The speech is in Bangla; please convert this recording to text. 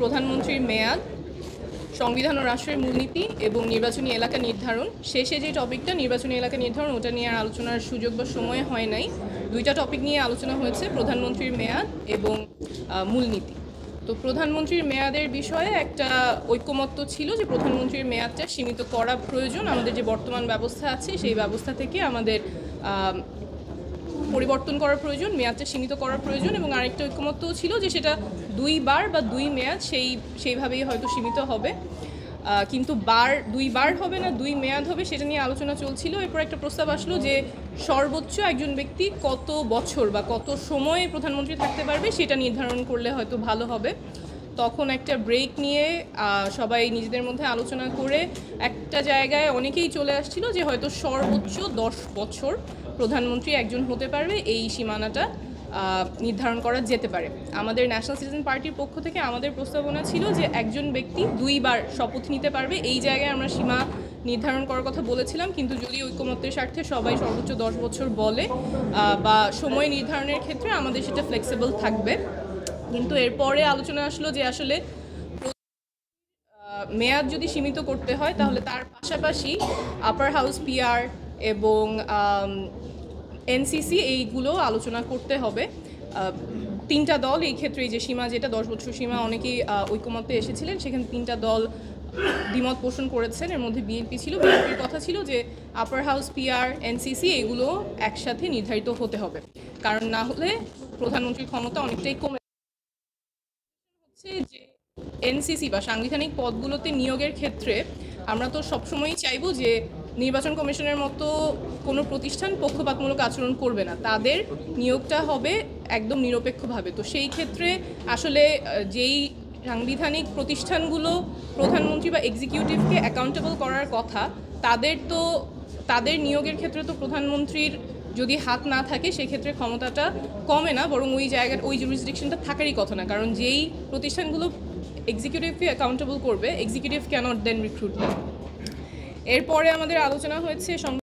প্রধানমন্ত্রীর মেয়াদ, সংবিধান ও রাষ্ট্রের মূলনীতি এবং নির্বাচনী এলাকা নির্ধারণ। শেষে যে টপিকটা নির্বাচনী এলাকা নির্ধারণ, ওটা নিয়ে আর আলোচনার সুযোগ বা সময় হয় নাই। দুইটা টপিক নিয়ে আলোচনা হয়েছে, প্রধানমন্ত্রীর মেয়াদ এবং মূলনীতি। তো প্রধানমন্ত্রীর মেয়াদের বিষয়ে একটা ঐকমত্য ছিল যে প্রধানমন্ত্রীর মেয়াদটা সীমিত করা প্রয়োজন। আমাদের যে বর্তমান ব্যবস্থা আছে সেই ব্যবস্থা থেকে আমাদের পরিবর্তন করার প্রয়োজন, মেয়াদটা সীমিত করার প্রয়োজন। এবং আরেকটা ঐকমত্যও ছিল যে সেটা 2 বার বা 2 মেয়াদ সেইভাবেই হয়তো সীমিত হবে, কিন্তু 2 বার হবে না 2 মেয়াদ হবে, সেটা নিয়ে আলোচনা চলছিল। এরপর একটা প্রস্তাব আসলো যে সর্বোচ্চ একজন ব্যক্তি কত বছর বা কত সময় প্রধানমন্ত্রী থাকতে পারবে সেটা নির্ধারণ করলে হয়তো ভালো হবে। তখন একটা ব্রেক নিয়ে সবাই নিজেদের মধ্যে আলোচনা করে একটা জায়গায় অনেকেই চলে আসছিল যে হয়তো সর্বোচ্চ 10 বছর প্রধানমন্ত্রী একজন হতে পারবে, এই সীমানাটা নির্ধারণ করা যেতে পারে। আমাদের ন্যাশনাল সিটিজেন পার্টির পক্ষ থেকে আমাদের প্রস্তাবনা ছিল যে একজন ব্যক্তি 2 বার শপথ নিতে পারবে, এই জায়গায় আমরা সীমা নির্ধারণ করার কথা বলেছিলাম। কিন্তু যদি ঐকমত্যের স্বার্থে সবাই সর্বোচ্চ 10 বছর বলে বা সময় নির্ধারণের ক্ষেত্রে আমাদের সেটা ফ্লেক্সিবল থাকবে। কিন্তু এরপরে আলোচনা আসলো যে আসলে মেয়াদ যদি সীমিত করতে হয় তাহলে তার পাশাপাশি আপার হাউস পিআর এবং এনসিসি এইগুলো আলোচনা করতে হবে। 3টা দল এই ক্ষেত্রে, এই যে সীমা যেটা 10 বছর সীমা, অনেকেই ঐকমত্যে এসেছিলেন, সেখানে 3টা দল দ্বিমত পোষণ করেছেন। এর মধ্যে বিএনপি ছিল। বিএনপির কথা ছিল যে আপার হাউস পিআর এনসিসি এগুলো একসাথে নির্ধারিত হতে হবে, কারণ না হলে প্রধানমন্ত্রীর ক্ষমতা অনেকটাই কমে হচ্ছে। যে এনসিসি বা সাংবিধানিক পদগুলোতে নিয়োগের ক্ষেত্রে আমরা তো সবসময়ই চাইবো যে নির্বাচন কমিশনের মতো কোনো প্রতিষ্ঠান পক্ষপাতমূলক আচরণ করবে না, তাদের নিয়োগটা হবে একদম নিরপেক্ষভাবে। তো সেই ক্ষেত্রে আসলে যেই সাংবিধানিক প্রতিষ্ঠানগুলো প্রধানমন্ত্রী বা এক্সিকিউটিভকে অ্যাকাউন্টেবল করার কথা, তাদের নিয়োগের ক্ষেত্রে তো প্রধানমন্ত্রীর যদি হাত না থাকে সেক্ষেত্রে ক্ষমতাটা কমে না, বরং ওই জায়গার ওই জুরিসডিকশনটা থাকারই কথা না। কারণ যেই প্রতিষ্ঠানগুলো এক্সিকিউটিভকে অ্যাকাউন্টেবল করবে, এক্সিকিউটিভ ক্যানট দেন রিক্রুট দেম। এরপরে আমাদের আলোচনা হয়েছে